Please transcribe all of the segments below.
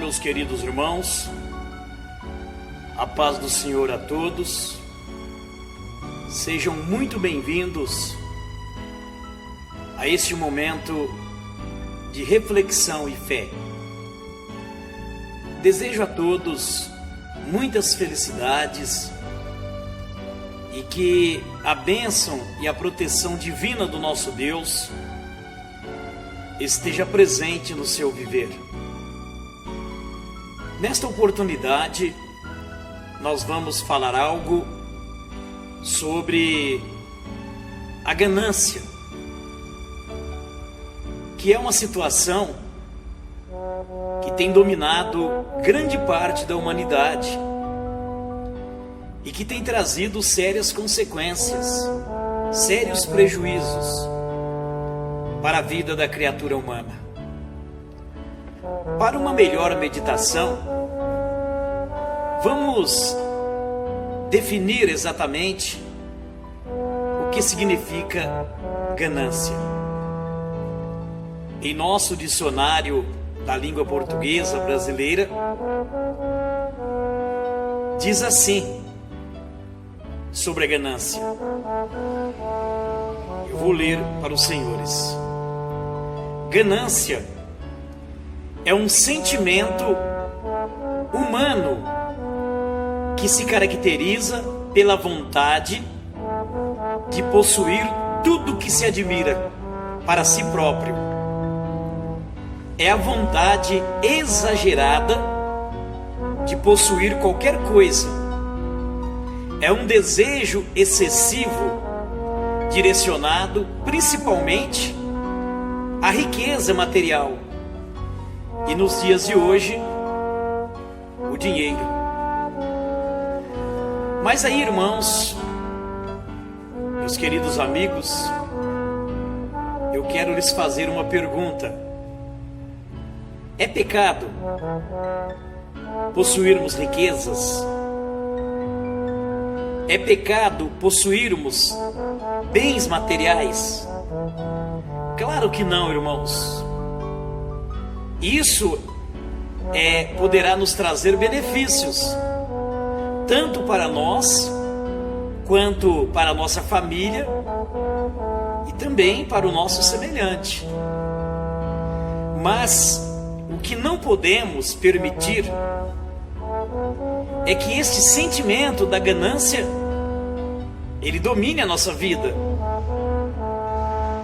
meus queridos irmãos, a paz do Senhor a todos, sejam muito bem-vindos a este momento de reflexão e fé. Desejo a todos muitas felicidades e que a bênção e a proteção divina do nosso Deus esteja presente no seu viver. Nesta oportunidade, nós vamos falar algo sobre a ganância, que é uma situação que tem dominado grande parte da humanidade e que tem trazido sérias consequências, sérios prejuízos para a vida da criatura humana. Para uma melhor meditação, vamos definir exatamente o que significa ganância. Em nosso dicionário da língua portuguesa brasileira, diz assim sobre a ganância. Eu vou ler para os senhores. Ganância é um sentimento humano que se caracteriza pela vontade de possuir tudo que se admira para si próprio. É a vontade exagerada de possuir qualquer coisa. É um desejo excessivo direcionado principalmente à riqueza material. E nos dias de hoje, o dinheiro. Mas aí, irmãos, meus queridos amigos, eu quero lhes fazer uma pergunta. É pecado possuirmos riquezas? É pecado possuirmos bens materiais? Claro que não, irmãos. Isso poderá nos trazer benefícios, tanto para nós, quanto para a nossa família e também para o nosso semelhante. Mas o que não podemos permitir é que este sentimento da ganância, ele domine a nossa vida,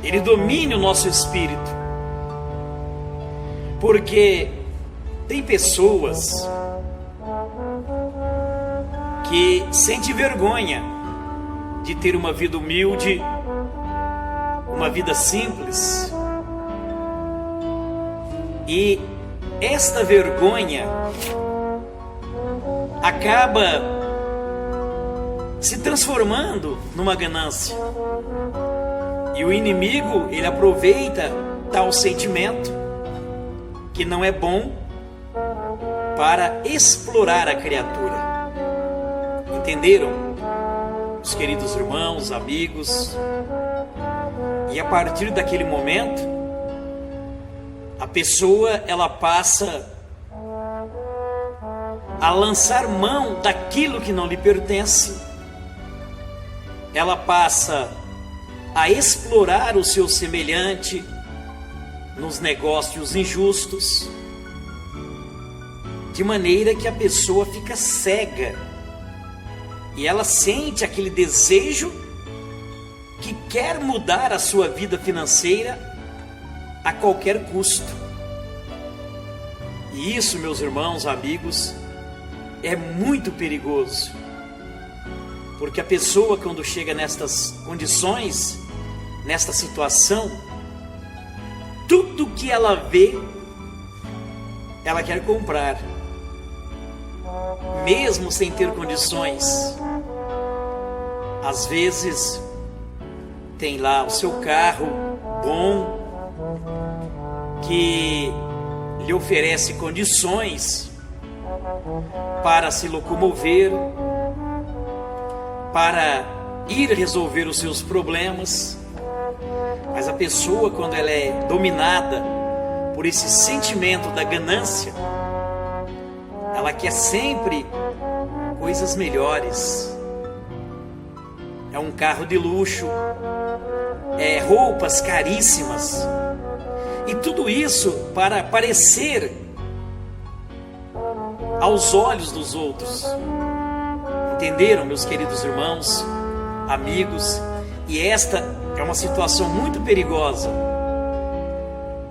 ele domine o nosso espírito. Porque tem pessoas que sentem vergonha de ter uma vida humilde, uma vida simples. E esta vergonha acaba se transformando numa ganância. E o inimigo, ele aproveita tal sentimento que não é bom para explorar a criatura. Entenderam? Os queridos irmãos, amigos. E a partir daquele momento, a pessoa, ela passa a lançar mão daquilo que não lhe pertence. Ela passa a explorar o seu semelhante nos negócios injustos, de maneira que a pessoa fica cega e ela sente aquele desejo que quer mudar a sua vida financeira a qualquer custo. E isso, meus irmãos, amigos, é muito perigoso, porque a pessoa, quando chega nestas condições, nesta situação, tudo que ela vê, ela quer comprar, mesmo sem ter condições. Às vezes, tem lá o seu carro bom, que lhe oferece condições para se locomover, para ir resolver os seus problemas. Mas a pessoa, quando ela é dominada por esse sentimento da ganância, ela quer sempre coisas melhores. É um carro de luxo, é roupas caríssimas, e tudo isso para parecer aos olhos dos outros. Entenderam, meus queridos irmãos, amigos? E esta é uma situação muito perigosa,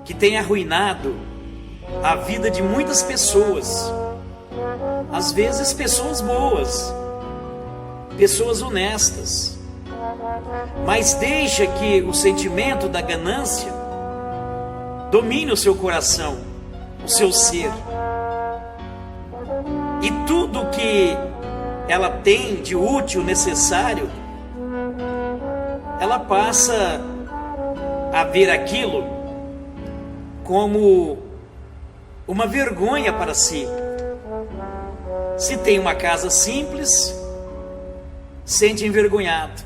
que tem arruinado a vida de muitas pessoas. Às vezes pessoas boas, pessoas honestas, mas deixa que o sentimento da ganância domine o seu coração, o seu ser, e tudo que ela tem de útil, necessário, ela passa a ver aquilo como uma vergonha para si. Se tem uma casa simples, sente envergonhado.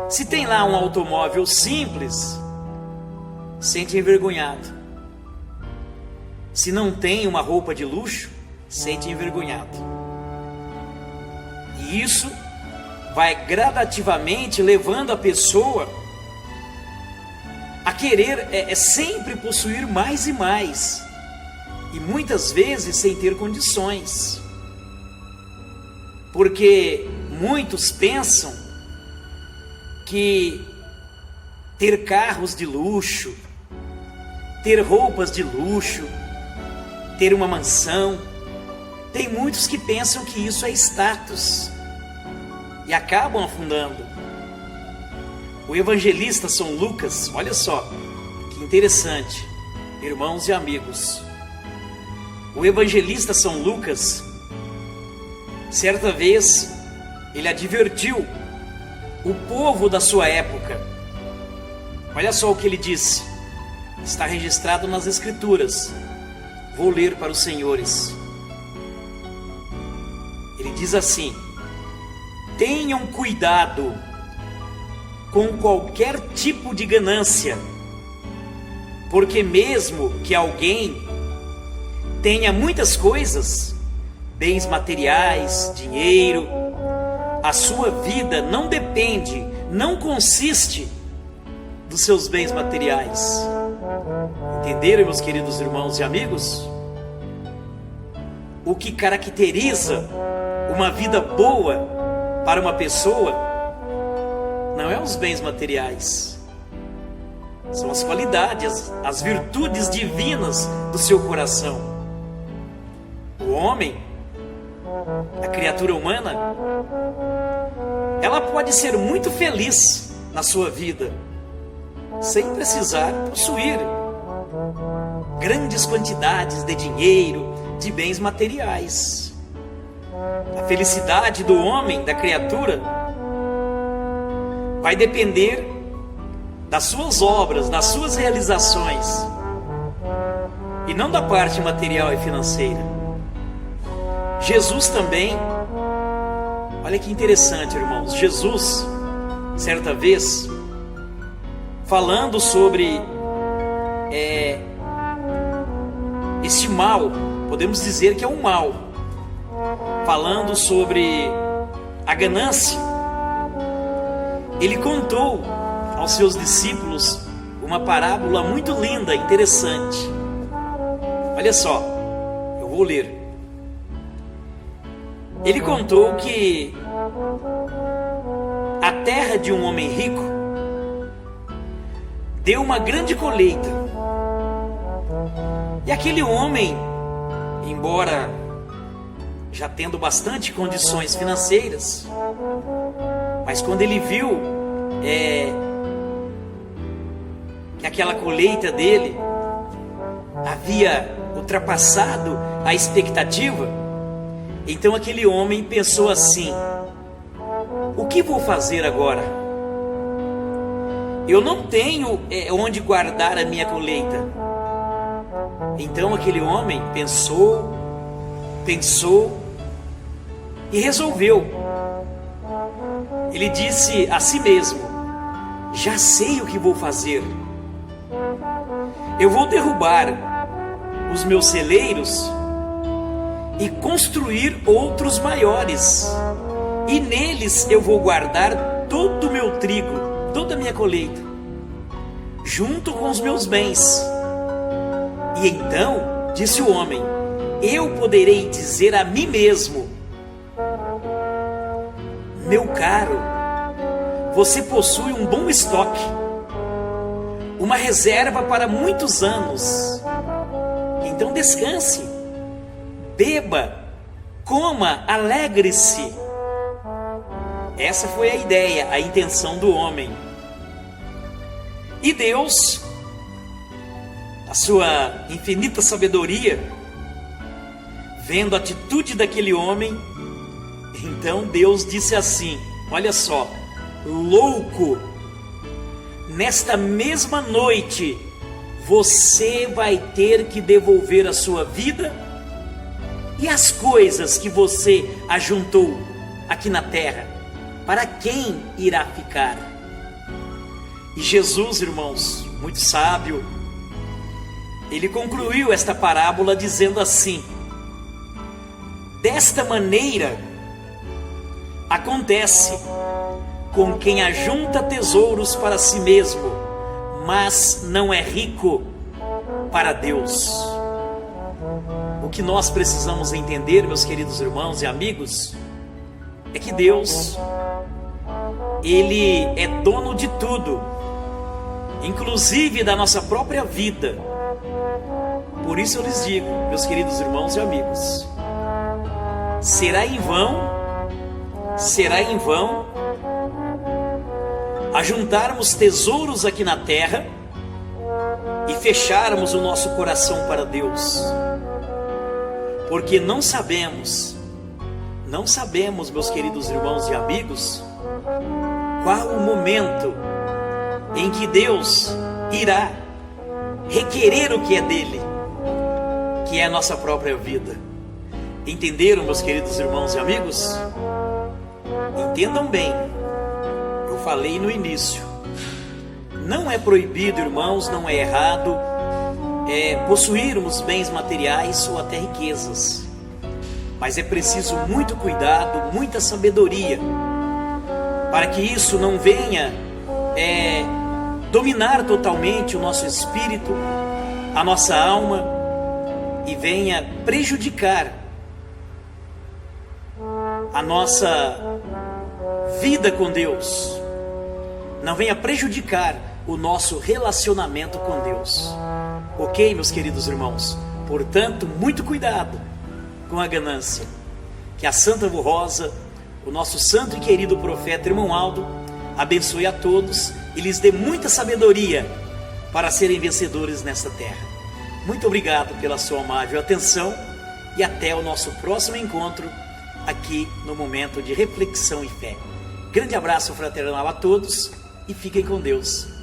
Se tem lá um automóvel simples, sente envergonhado. Se não tem uma roupa de luxo, sente envergonhado. E isso vai gradativamente levando a pessoa a querer sempre possuir mais e mais, e muitas vezes sem ter condições, porque muitos pensam que ter carros de luxo, ter roupas de luxo, ter uma mansão, tem muitos que pensam que isso é status e acabam afundando. O evangelista São Lucas, olha só que interessante, irmãos e amigos. O evangelista São Lucas, certa vez, ele advertiu o povo da sua época. Olha só o que ele disse, está registrado nas Escrituras. Vou ler para os senhores. Ele diz assim: tenham cuidado com qualquer tipo de ganância, porque mesmo que alguém tenha muitas coisas, bens materiais, dinheiro, a sua vida não depende, não consiste dos seus bens materiais. Entenderam, meus queridos irmãos e amigos? O que caracteriza uma vida boa para uma pessoa não é os bens materiais, são as qualidades, as virtudes divinas do seu coração. O homem, a criatura humana, ela pode ser muito feliz na sua vida, sem precisar possuir grandes quantidades de dinheiro, de bens materiais. A felicidade do homem, da criatura, vai depender das suas obras, das suas realizações, e não da parte material e financeira. Jesus também, olha que interessante, irmãos. Jesus, certa vez, falando sobre este mal, podemos dizer que é um mal, falando sobre a ganância, ele contou aos seus discípulos uma parábola muito linda, interessante. Olha só, eu vou ler. Ele contou que a terra de um homem rico deu uma grande colheita. E aquele homem, embora já tendo bastante condições financeiras, mas quando ele viu que aquela colheita dele havia ultrapassado a expectativa, então aquele homem pensou assim: o que vou fazer agora? Eu não tenho onde guardar a minha colheita. Então aquele homem pensou e resolveu. Ele disse a si mesmo: já sei o que vou fazer. Eu vou derrubar os meus celeiros e construir outros maiores, e neles eu vou guardar todo o meu trigo, toda a minha colheita, junto com os meus bens. E então, disse o homem, eu poderei dizer a mim mesmo, meu caro, você possui um bom estoque, uma reserva para muitos anos. Então descanse, beba, coma, alegre-se. Essa foi a ideia, a intenção do homem. E Deus, a sua infinita sabedoria, vendo a atitude daquele homem, então Deus disse assim, olha só, louco, nesta mesma noite você vai ter que devolver a sua vida e as coisas que você ajuntou aqui na terra. Para quem irá ficar? E Jesus, irmãos, muito sábio, ele concluiu esta parábola dizendo assim, desta maneira acontece com quem ajunta tesouros para si mesmo, mas não é rico para Deus. O que nós precisamos entender, meus queridos irmãos e amigos, é que Deus, Ele é dono de tudo, inclusive da nossa própria vida. Por isso eu lhes digo, meus queridos irmãos e amigos, será em vão ajuntarmos tesouros aqui na terra e fecharmos o nosso coração para Deus, porque não sabemos, meus queridos irmãos e amigos, qual o momento em que Deus irá requerer o que é dele, que é a nossa própria vida. Entenderam, meus queridos irmãos e amigos? Entendam bem, eu falei no início, não é proibido, irmãos, não é errado possuirmos bens materiais ou até riquezas, mas é preciso muito cuidado, muita sabedoria, para que isso não venha dominar totalmente o nosso espírito, a nossa alma, e venha prejudicar a nossa vida com Deus, não venha prejudicar o nosso relacionamento com Deus. Ok, meus queridos irmãos? Portanto, muito cuidado com a ganância. Que a Santa Avó Rosa, o nosso santo e querido profeta irmão Aldo, abençoe a todos e lhes dê muita sabedoria para serem vencedores nesta terra. Muito obrigado pela sua amável atenção e até o nosso próximo encontro aqui no Momento de Reflexão e Fé. Grande abraço fraternal a todos e fiquem com Deus.